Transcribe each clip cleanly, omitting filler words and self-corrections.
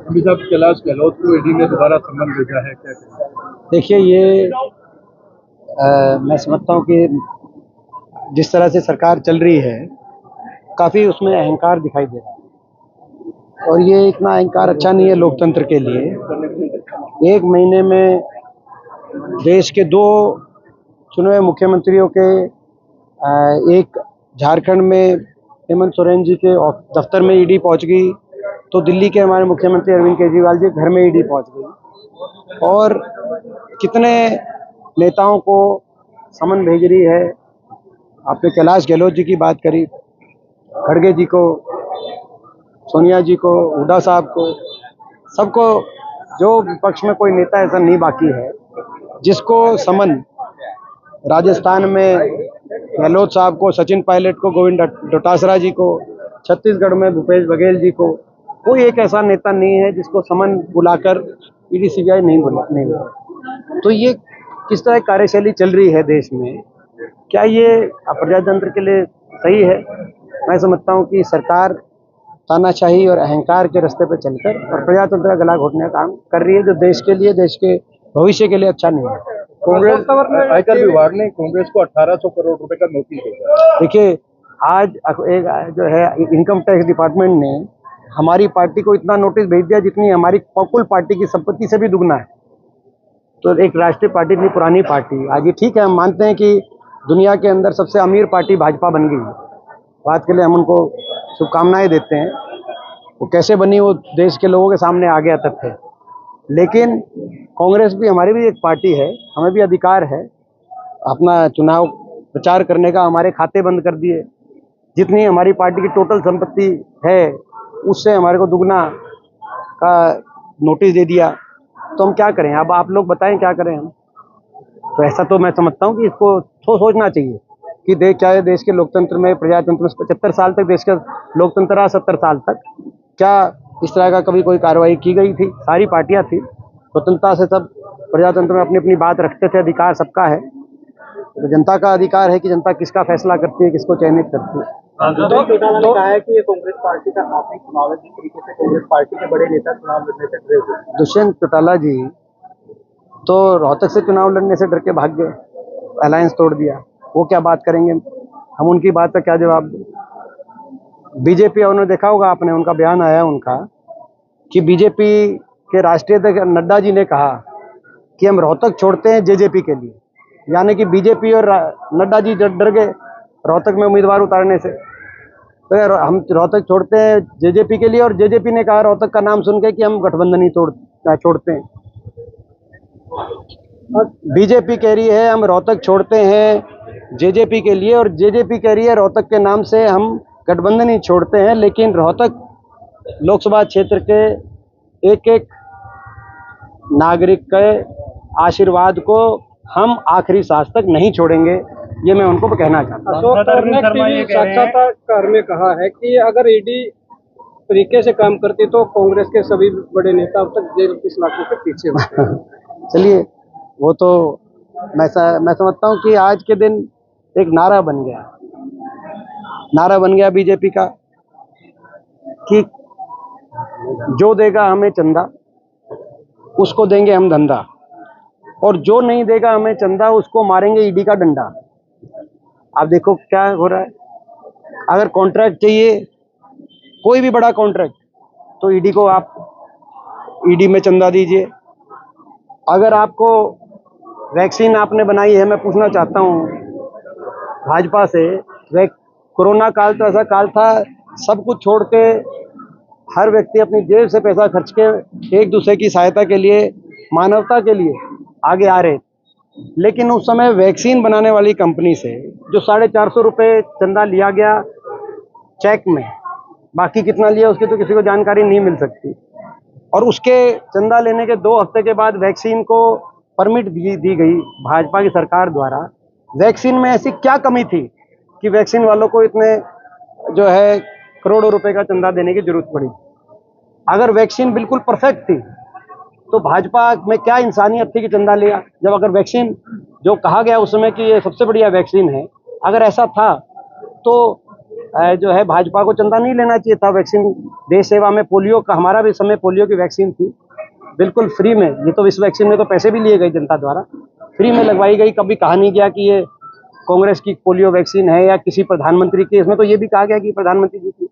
अभी साहब कैलाश गहलोत को ईडी ने दोबारा सम्मन भेजा है, क्या कहेंगे? देखिए ये मैं समझता हूँ कि जिस तरह से सरकार चल रही है काफ़ी उसमें अहंकार दिखाई दे रहा है और ये इतना अहंकार अच्छा नहीं है लोकतंत्र के लिए। एक महीने में देश के दो चुने हुए मुख्यमंत्रियों के एक झारखंड में हेमंत सोरेन जी के दफ्तर में ईडी पहुंच गई, तो दिल्ली के हमारे मुख्यमंत्री अरविंद केजरीवाल जी घर में ईडी पहुंच गई और कितने नेताओं को समन भेज रही है। आपने कैलाश गहलोत जी की बात करी, खड़गे जी को, सोनिया जी को, हुड्डा साहब को, सबको, जो विपक्ष में कोई नेता ऐसा नहीं बाकी है जिसको समन, राजस्थान में गहलोत साहब को, सचिन पायलट को, गोविंद डोटासरा जी को, छत्तीसगढ़ में भूपेश बघेल जी को, कोई एक ऐसा नेता नहीं है जिसको समन बुलाकर ईडी सीबीआई नहीं बुला। तो ये किस तरह की कार्यशैली चल रही है देश में, क्या ये प्रजातंत्र के लिए सही है? मैं समझता हूँ कि सरकार तानाशाही और अहंकार के रास्ते पर चलकर और प्रजातंत्र का गला घोटने का काम कर रही है, जो देश के लिए, देश के भविष्य के लिए अच्छा नहीं है। कांग्रेस आयकर विभाग ने कांग्रेस को 1800 करोड़ रुपए का नोटिस भेजा। देखिए आज एक जो है इनकम टैक्स डिपार्टमेंट ने हमारी पार्टी को इतना नोटिस भेज दिया जितनी हमारी कुल पार्टी की संपत्ति से भी दुगना है। तो एक राष्ट्रीय पार्टी इतनी पुरानी पार्टी, आज ये ठीक है, हम मानते हैं कि दुनिया के अंदर सबसे अमीर पार्टी भाजपा बन गई, बात के लिए हम उनको शुभकामनाएं देते हैं। वो कैसे बनी वो देश के लोगों के सामने आ गया तथ्य, लेकिन कांग्रेस भी हमारी भी एक पार्टी है, हमें भी अधिकार है अपना चुनाव प्रचार करने का। हमारे खाते बंद कर दिए, जितनी हमारी पार्टी की टोटल संपत्ति है उससे हमारे को दुगना का नोटिस दे दिया, तो हम क्या करें? अब आप लोग बताएं क्या करें हम? तो ऐसा तो मैं समझता हूँ कि इसको सोचना चाहिए कि देश के लोकतंत्र में, प्रजातंत्र में 75 साल तक देश का लोकतंत्र रहा, 70 साल तक क्या इस तरह का कभी कोई कार्रवाई की गई थी? सारी पार्टियां थी, स्वतंत्रता से सब प्रजातंत्र में अपनी अपनी बात रखते थे, अधिकार सबका है। तो जनता का अधिकार है कि जनता किसका फैसला करती है, किसको चयनित करती है। तो कहा है कि ये कांग्रेस पार्टी का आखिरी चुनाव है, जिस तरीके से कांग्रेस पार्टी के बड़े नेता चुनाव लड़ने से डरे हुए। दुष्यंत चौटाला जी तो रोहतक से चुनाव लड़ने से डर के भाग गए, अलायंस तोड़ दिया। वो क्या बात करेंगे, हम उनकी बात का क्या जवाब दें? बीजेपी, उन्होंने देखा होगा आपने, उनका बयान आया उनका कि बीजेपी के राष्ट्रीय अध्यक्ष नड्डा जी ने कहा कि हम रोहतक छोड़ते हैं जेजेपी के लिए, यानी कि बीजेपी और नड्डा जी डर गए रोहतक में उम्मीदवार उतारने से। तो यार हम रोहतक छोड़ते हैं जेजेपी के लिए, और जेजेपी ने कहा रोहतक का नाम सुन के कि हम गठबंधन ही छोड़ते हैं। बीजेपी कह रही है हम रोहतक छोड़ते हैं जेजेपी के लिए, और जेजेपी कह रही है रोहतक के नाम से हम गठबंधन ही छोड़ते हैं। लेकिन रोहतक लोकसभा क्षेत्र के एक एक नागरिक के आशीर्वाद को हम आखिरी सांस तक नहीं छोड़ेंगे, ये मैं उनको कहना चाहता हूँ। अशोक शर्मा ने साक्षात्कार में कहा है कि अगर ईडी तरीके से काम करती तो कांग्रेस के सभी बड़े नेता अब तक जेल की सलाखों के पीछे होते। चलिए, वो तो मैं समझता हूँ कि आज के दिन एक नारा बन गया बीजेपी का कि जो देगा हमें चंदा उसको देंगे हम धंधा, और जो नहीं देगा हमें चंदा उसको मारेंगे ईडी का डंडा। आप देखो क्या हो रहा है। अगर कॉन्ट्रैक्ट चाहिए, कोई भी बड़ा कॉन्ट्रैक्ट, तो ईडी को आप ईडी में चंदा दीजिए। अगर आपको वैक्सीन आपने बनाई है, मैं पूछना चाहता हूँ भाजपा से, कोरोना काल तो ऐसा काल था, सब कुछ छोड़ के हर व्यक्ति अपनी जेब से पैसा खर्च के एक दूसरे की सहायता के लिए, मानवता के लिए आगे आ रहे। लेकिन उस समय वैक्सीन बनाने वाली कंपनी से जो 450 रुपये चंदा लिया गया चेक में, बाकी कितना लिया उसकी तो किसी को जानकारी नहीं मिल सकती। और उसके चंदा लेने के 2 हफ्ते के बाद वैक्सीन को परमिट दी गई भाजपा की सरकार द्वारा। वैक्सीन में ऐसी क्या कमी थी कि वैक्सीन वालों को इतने जो है करोड़ों रुपए का चंदा देने की जरूरत पड़ी? अगर वैक्सीन बिल्कुल परफेक्ट थी तो भाजपा में क्या इंसानियत थी कि चंदा लिया? जब अगर वैक्सीन जो कहा गया उस समय कि ये सबसे बढ़िया वैक्सीन है, अगर ऐसा था तो जो है भाजपा को चंदा नहीं लेना चाहिए था। वैक्सीन देश सेवा में पोलियो का, हमारा भी समय पोलियो की वैक्सीन थी, बिल्कुल फ्री में। ये तो इस वैक्सीन में तो पैसे भी लिए गए जनता द्वारा, फ्री में लगवाई गई। कभी कहा नहीं गया कि ये कांग्रेस की पोलियो वैक्सीन है या किसी प्रधानमंत्री की। इसमें तो ये भी कहा गया कि प्रधानमंत्री जी की,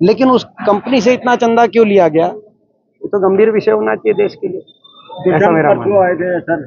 लेकिन उस कंपनी से इतना चंदा क्यों लिया गया, ये तो गंभीर विषय होना चाहिए देश के लिए, ऐसा मेरा मानना है।